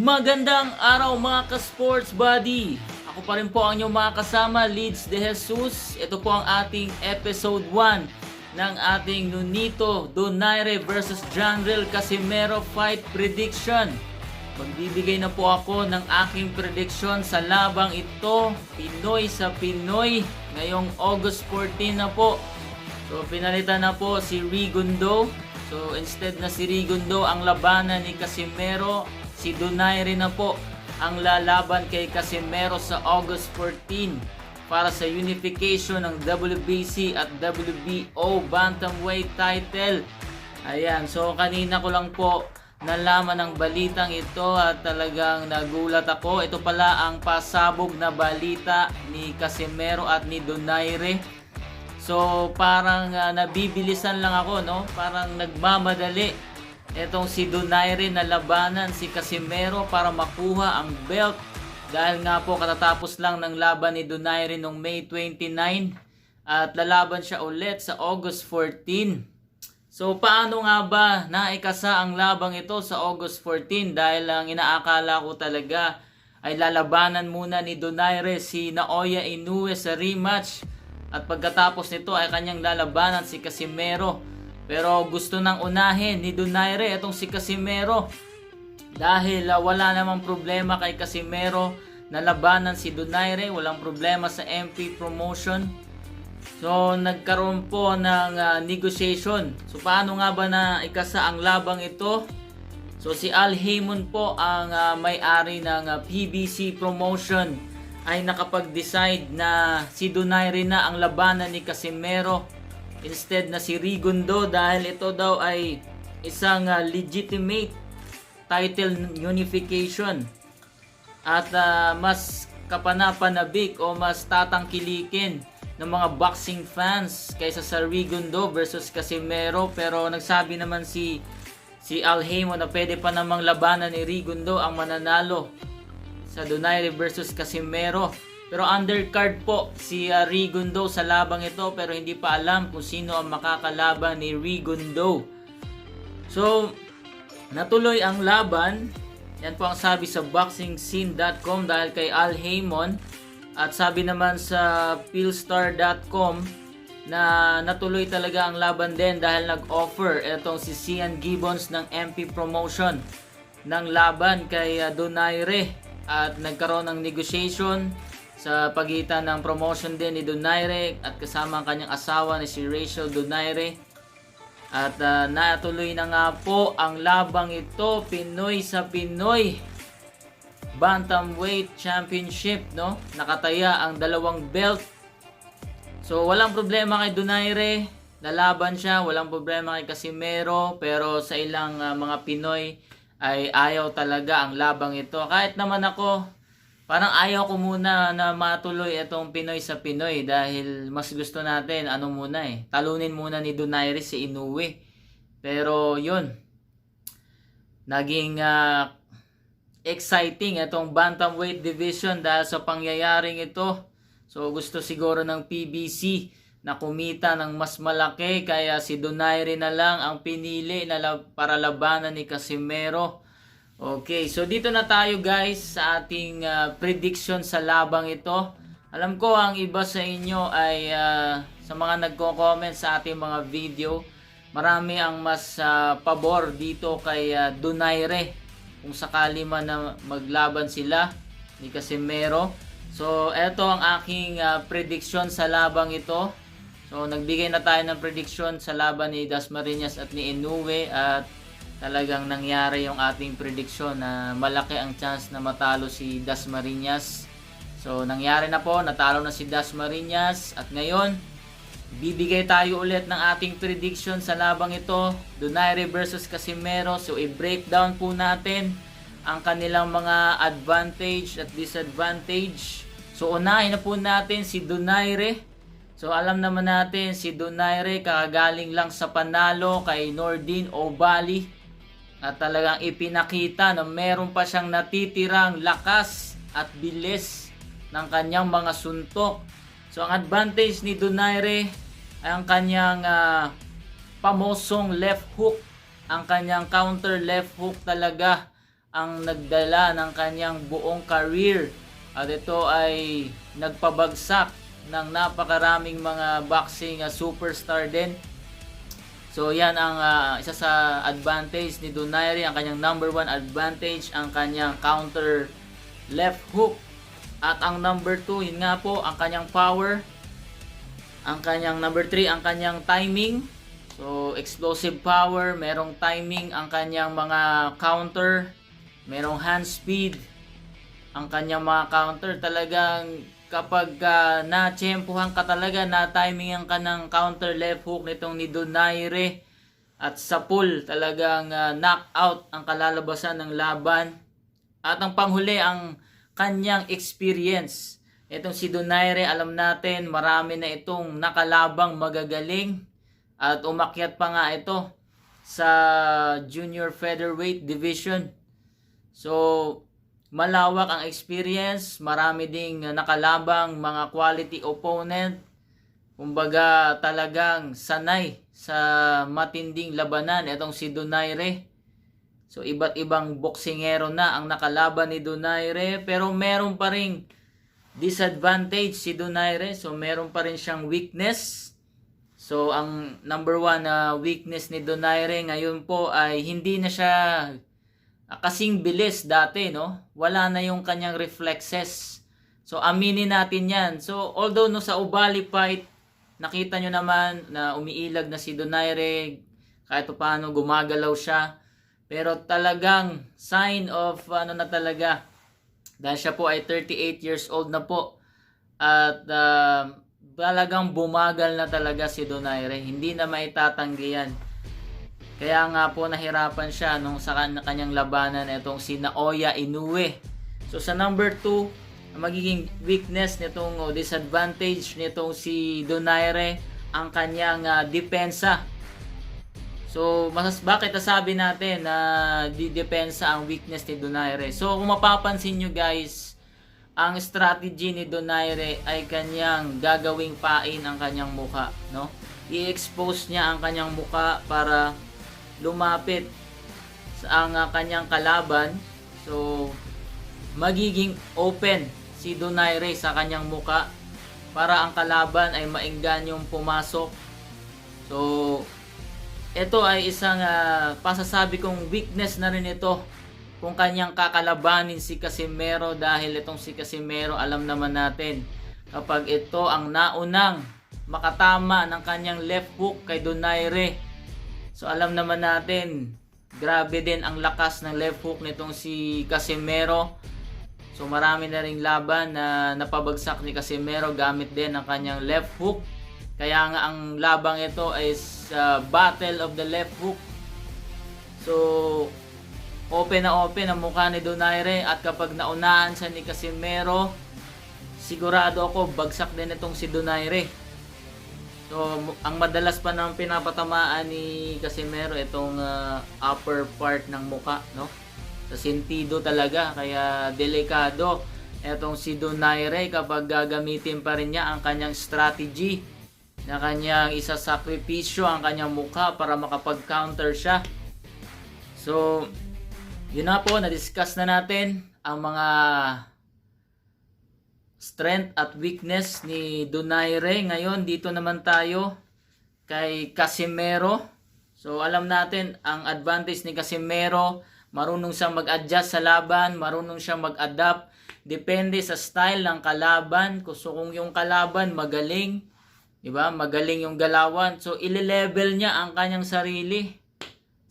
Magandang araw mga ka-sports buddy! Ako pa rin po ang inyong mga kasama, Leeds De Jesus. Ito po ang ating episode 1 ng ating Nonito Donaire vs. Janril Casimero fight prediction. Magbibigay na po ako ng aking prediction sa labang ito, Pinoy sa Pinoy, ngayong August 14 na po. So pinalitan na po si Rigundo. So instead na si Rigundo ang labanan ni Casimero, si Donaire na po ang lalaban kay Casimero sa August 14 para sa unification ng WBC at WBO Bantamweight title. Ayan, so kanina ko lang po nalaman ang balitang ito at talagang nagulat ako. Ito pala ang pasabog na balita ni Casimero at ni Donaire. So parang nabibilisan lang ako, no? Parang nagmamadali etong si Donaire na labanan si Casimero para makuha ang belt. Dahil nga po katatapos lang ng laban ni Donaire noong May 29 at lalaban siya ulit sa August 14. So paano nga ba naikasa ang labang ito sa August 14? Dahil ang inaakala ko talaga ay lalabanan muna ni Donaire si Naoya Inoue sa rematch. At pagkatapos nito ay kanyang lalabanan si Casimero. Pero gusto nang unahin ni Donaire itong si Casimero. Dahil wala namang problema kay Casimero na labanan si Donaire. Walang problema sa MP promotion. So nagkaroon po ng negotiation. So paano nga ba na ikasa ang labang ito? So si Al Haymon po ang may-ari ng PBC promotion ay nakapag-decide na si Donaire na ang labanan ni Casimero instead na si Rigundo, dahil ito daw ay isang legitimate title unification at mas kapanapanabik o mas tatangkilikin ng mga boxing fans kaysa sa Rigundo versus Casimero. Pero nagsabi naman si Al Haymon na pwede pa namang labanan ni Rigundo ang mananalo sa Donaire versus Casimero. Pero undercard po si Rigundo sa labang ito, pero hindi pa alam kung sino ang makakalaban ni Rigundo. So natuloy ang laban. Yan po ang sabi sa boxingscene.com dahil kay Al Haymon. At sabi naman sa philstar.com na natuloy talaga ang laban din dahil nag-offer etong si Cian Gibbons ng MP promotion ng laban kay Donaire. At nagkaroon ng negotiation sa pagitan ng promotion din ni Donaire at kasama ang kanyang asawa ni si Rachel Donaire. At natuloy na nga po ang labang ito, Pinoy sa Pinoy Bantamweight Championship, no? Nakataya ang dalawang belt. So walang problema kay Donaire, lalaban siya. Walang problema kay Casimero, pero sa ilang mga Pinoy ay ayaw talaga ang labang ito. Kahit naman ako, parang ayaw ko muna na matuloy itong Pinoy sa Pinoy dahil mas gusto natin talunin muna ni Donaire si Inoue. Pero yun, naging exciting itong bantamweight division dahil sa pangyayaring ito. So gusto siguro ng PBC na kumita ng mas malaki, kaya si Donaire na lang ang pinili para labanan ni Casimero. Okay, so dito na tayo guys sa ating prediction sa labang ito. Alam ko ang iba sa inyo ay sa mga nagko-comment sa ating mga video, marami ang mas pabor dito kay Donaire kung sakali man na maglaban sila ni Casimero. So eto ang aking prediction sa labang ito. So nagbigay na tayo ng prediction sa laban ni Dasmariñas at ni Inoue at talagang nangyari yung ating prediction na malaki ang chance na matalo si Dasmariñas. So nangyari na po, natalo na si Dasmariñas at ngayon bibigay tayo ulit ng ating prediction sa labang ito, Donaire versus Casimero. So i-breakdown po natin ang kanilang mga advantage at disadvantage. So unahin na po natin si Donaire. So alam naman natin si Donaire kakagaling lang sa panalo kay Nordine Oubaali at talagang ipinakita na meron pa siyang natitirang lakas at bilis ng kanyang mga suntok. So ang advantage ni Donaire ay ang kanyang pamosong left hook, ang kanyang counter left hook talaga ang nagdala ng kanyang buong career. At ito ay nagpabagsak ng napakaraming mga boxing superstar din. So yan ang isa sa advantage ni Donaire, ang kanyang number 1 advantage, ang kanyang counter left hook. At ang number 2, yun nga po, ang kanyang power. Ang kanyang number 3, ang kanyang timing. So explosive power, merong timing ang kanyang mga counter, merong hand speed. Ang kanyang mga counter talagang kapag na-tsempuhan ka talaga, na-timingan ka ng counter left hook nitong ni Donaire at sa pull talagang knockout ang kalalabasan ng laban. At ang panghuli, ang kanyang experience. Itong si Donaire, alam natin marami na itong nakalabang magagaling at umakyat pa nga ito sa junior featherweight division. So malawak ang experience, marami ding nakalabang mga quality opponent. Kumbaga talagang sanay sa matinding labanan itong si Donaire. So iba't ibang boksingero na ang nakalaban ni Donaire, pero meron pa ring disadvantage si Donaire. So meron pa rin siyang weakness. So ang number 1 na weakness ni Donaire ngayon po ay hindi na siya kasing bilis dati, no? Wala na yung kanyang reflexes. So aminin natin yan. So although no, sa Ubali fight, nakita nyo naman na umiilag na si Donaire, kahit paano gumagalaw siya. Pero talagang sign of na talaga, dahil siya po ay 38 years old na po. At talagang bumagal na talaga si Donaire. Hindi na maitatanggi yan. Kaya nga po nahirapan siya nung sa kanyang labanan itong si Naoya Inoue. So sa number 2, magiging weakness nitong disadvantage nitong si Donaire, ang kanyang depensa. So bakit nasabi natin na depensa ang weakness ni Donaire? So kung mapapansin nyo guys, ang strategy ni Donaire ay kanyang gagawing pain ang kanyang muka, no? I-expose niya ang kanyang muka para lumapit sa ang kanyang kalaban. So magiging open si Donaire sa kanyang muka para ang kalaban ay maenggan yung pumasok. So ito ay isang pasasabi kong weakness na rin ito kung kanyang kakalabanin si Casimero, dahil itong si Casimero, alam naman natin, kapag ito ang naunang makatama ng kanyang left hook kay Donaire, so alam naman natin, grabe din ang lakas ng left hook nitong si Casimero. So marami na ring laban na napabagsak ni Casimero gamit din ang kanyang left hook. Kaya nga ang labang ito is battle of the left hook. So open na open ang mukha ni Donaire, at kapag naunahan siya ni Casimero, sigurado ako bagsak din itong si Donaire. So ang madalas pa nang pinapatamaan ni Casimero itong upper part ng muka, no? Sa sentido talaga, kaya delikado etong si Donaire kapag gagamitin pa rin niya ang kanyang strategy na kanyang isasakripisyo ang kanyang mukha para makapag-counter siya. So yun na po, na-discuss na natin ang mga strength at weakness ni Donaire. Ngayon, dito naman tayo kay Casimero. So, alam natin, ang advantage ni Casimero, marunong siyang mag-adjust sa laban, marunong siyang mag-adapt. Depende sa style ng kalaban. So, kung yung kalaban magaling, diba? Magaling yung galawan. So, ile-level niya ang kanyang sarili.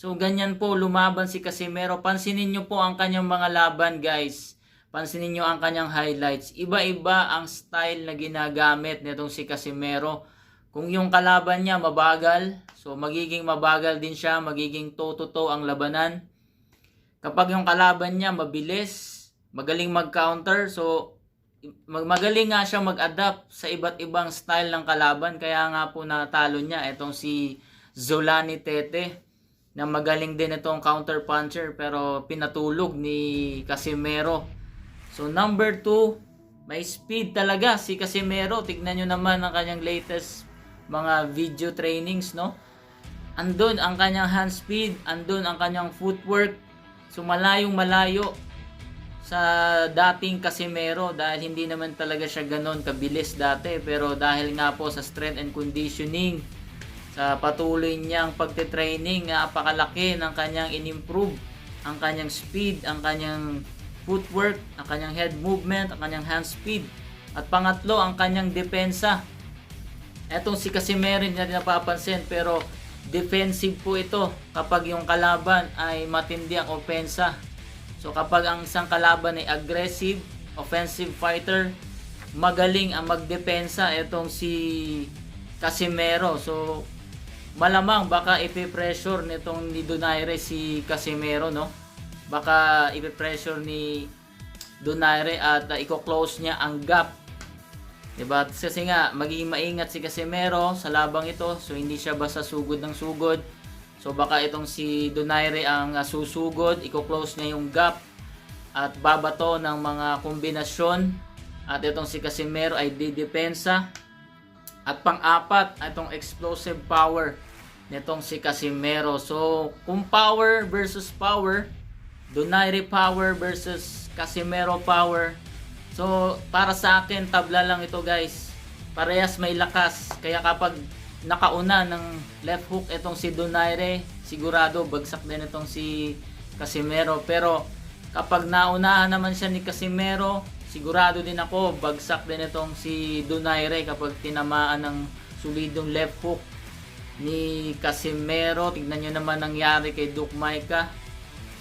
So, ganyan po lumaban si Casimero. Pansinin nyo po ang kanyang mga laban, guys. Pansinin nyo ang kanyang highlights. Iba-iba ang style na ginagamit nitong si Casimero. Kung yung kalaban niya mabagal, so magiging mabagal din siya, magiging toe-to-toe ang labanan. Kapag yung kalaban niya mabilis, magaling mag-counter, so magaling nga siya mag-adapt sa iba't ibang style ng kalaban. Kaya nga po natalo niya itong si Zolani Tete, na magaling din itong counter puncher, pero pinatulog ni Casimero. So number 2, may speed talaga si Casimero. Tignan nyo naman ang kanyang latest mga video trainings, no? Andun ang kanyang hand speed, andun ang kanyang footwork. So malayong malayo sa dating Casimero dahil hindi naman talaga siya ganon kabilis dati, pero dahil nga po sa strength and conditioning, sa patuloy niyang pagte-training, napakalaki ng kanyang in-improve, ang kanyang speed, ang kanyang footwork, ang kanyang head movement, ang kanyang hand speed. At pangatlo, ang kanyang depensa. Etong si Casimero hindi natin napapansin, pero defensive po ito kapag yung kalaban ay matindi ang opensa. So kapag ang isang kalaban ay aggressive, offensive fighter, magaling ang magdepensa etong si Casimero. So malamang baka ipipressure nitong ni Donaire si Casimero, no? Baka ipipressure ni Donaire at i-close niya ang gap. Diba? Kasi nga magiging maingat si Casimero sa labang ito, so hindi siya basta sugod ng sugod. So baka itong si Donaire ang susugod, i-close niya yung gap at babato ng mga kombinasyon, at itong si Casimero ay didepensa. At pang-apat, itong explosive power nitong si Casimero. So kung power versus power, Donaire power versus Casimero power, so para sa akin tabla lang ito guys. Parehas may lakas, kaya kapag nakauna ng left hook itong si Donaire, sigurado bagsak din itong si Casimero. Pero kapag naunahan naman siya ni Casimero, sigurado din ako bagsak din itong si Donaire kapag tinamaan ng solidong left hook ni Casimero. Tignan nyo naman nangyari kay Duke Micah,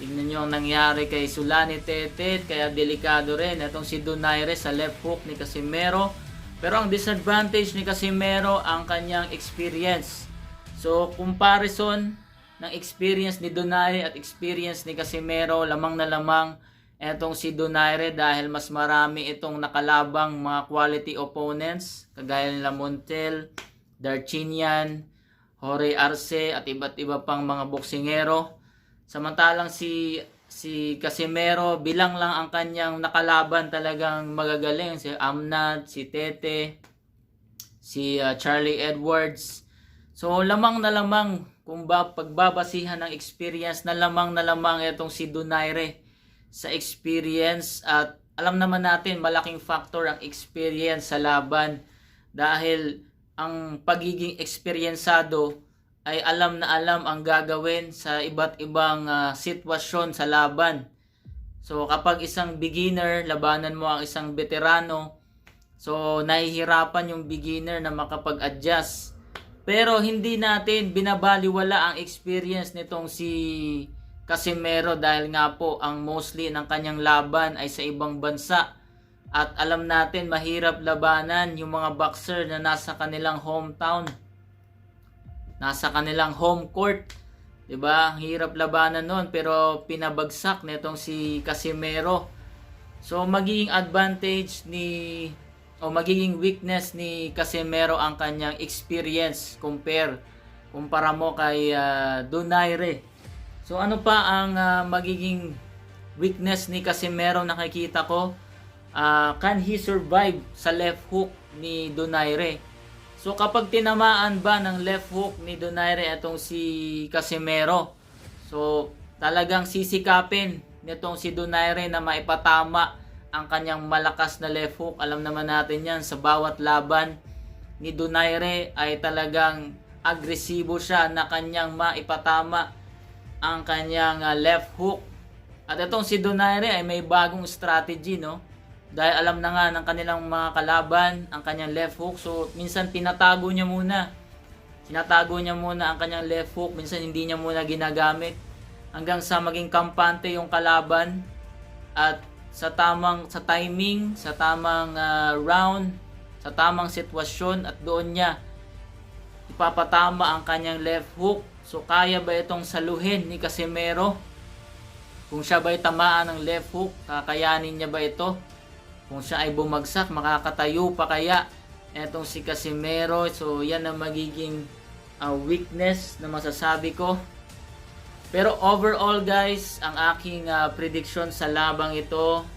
tignan nyo ang nangyari kay Sulani Tetet, kaya delikado rin itong si Donaire sa left hook ni Casimero. Pero ang disadvantage ni Casimero ang kanyang experience. So comparison ng experience ni Donaire at experience ni Casimero, lamang na lamang etong si Donaire dahil mas marami itong nakalabang mga quality opponents kagaya nila Montel, Darchinian, Jorge Arce at iba't iba pang mga boksingero. Samantalang si Casimero, bilang lang ang kanyang nakalaban talagang magagaling, si Amnat, si Tete, si Charlie Edwards. So lamang na lamang kung pagbabasihan ng experience, na lamang itong si Donaire sa experience. At alam naman natin malaking factor ang experience sa laban, dahil ang pagiging eksperyensado ay alam na alam ang gagawin sa iba't ibang sitwasyon sa laban. So kapag isang beginner, labanan mo ang isang veterano, so nahihirapan yung beginner na makapag-adjust. Pero hindi natin binabaliwala ang experience nitong si Casimero dahil nga po ang mostly ng kanyang laban ay sa ibang bansa. At alam natin mahirap labanan yung mga boxer na nasa kanilang hometown, nasa kanilang home court, 'di ba? Hirap labanan noon, pero pinabagsak nitong si Casimero. So magiging advantage magiging weakness ni Casimero ang kanyang experience kumpara mo kay Donaire. So ano pa ang magiging weakness ni Casimero nakikita ko? Can he survive sa left hook ni Donaire? So kapag tinamaan ba ng left hook ni Donaire itong si Casimero, so talagang sisikapin nitong si Donaire na maipatama ang kanyang malakas na left hook. Alam naman natin yan, sa bawat laban ni Donaire ay talagang agresibo siya na kanyang maipatama ang kanyang left hook. At itong si Donaire ay may bagong strategy, no? Dahil alam na nga ng kanilang mga kalaban ang kanyang left hook. So minsan tinatago niya muna. Tinatago niya muna ang kanyang left hook. Minsan hindi niya muna ginagamit hanggang sa maging kampante yung kalaban. At sa timing, sa tamang round, sa tamang sitwasyon, at doon niya ipapatama ang kanyang left hook. So kaya ba itong saluhin ni Casimero? Kung siya ba'y tamaan ng left hook, kakayanin niya ba ito? Kung siya ay bumagsak, makakatayo pa kaya etong si Casimero? So yan ang magiging weakness na masasabi ko. Pero overall guys, ang aking prediction sa labang ito,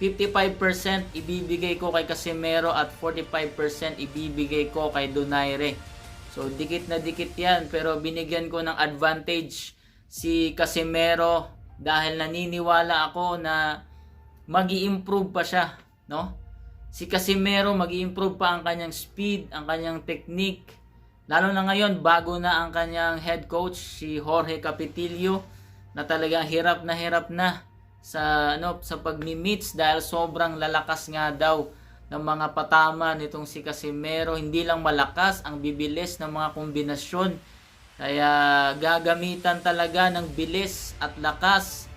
55% ibibigay ko kay Casimero at 45% ibibigay ko kay Donaire. So dikit na dikit yan, pero binigyan ko ng advantage si Casimero dahil naniniwala ako na mag-i-improve pa siya, no? Si Casimero, mag-i-improve pa ang kanyang speed, ang kanyang technique. Lalo na ngayon, bago na ang kanyang head coach, si Jorge Capitillo, na talagang hirap na sa pagmi-meets dahil sobrang lalakas nga daw ng mga patama nitong si Casimero. Hindi lang malakas, ang bibilis ng mga kombinasyon. Kaya gagamitan talaga ng bilis at lakas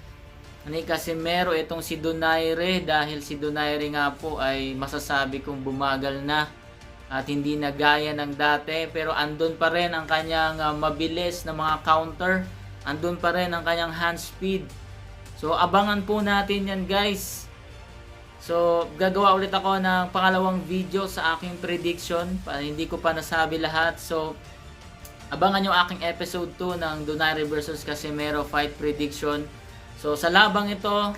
ni Casimero itong si Donaire, dahil si Donaire nga po ay masasabi kong bumagal na at hindi na gaya ng dati, pero andun pa rin ang kanyang mabilis na mga counter, andun pa rin ang kanyang hand speed. So abangan po natin yan, guys. So gagawa ulit ako ng pangalawang video sa aking prediction, hindi ko pa nasabi lahat. So abangan yung aking episode 2 ng Donaire versus Casimero fight prediction. So sa labang ito,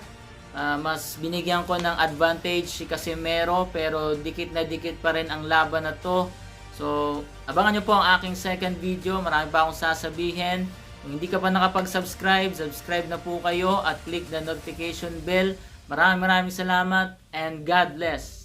mas binigyan ko ng advantage si Casimero, pero dikit na dikit pa rin ang laban na to. So abangan nyo po ang aking second video, marami pa akong sasabihin. Kung hindi ka pa nakapag-subscribe, subscribe na po kayo at click the notification bell. Maraming salamat and God bless.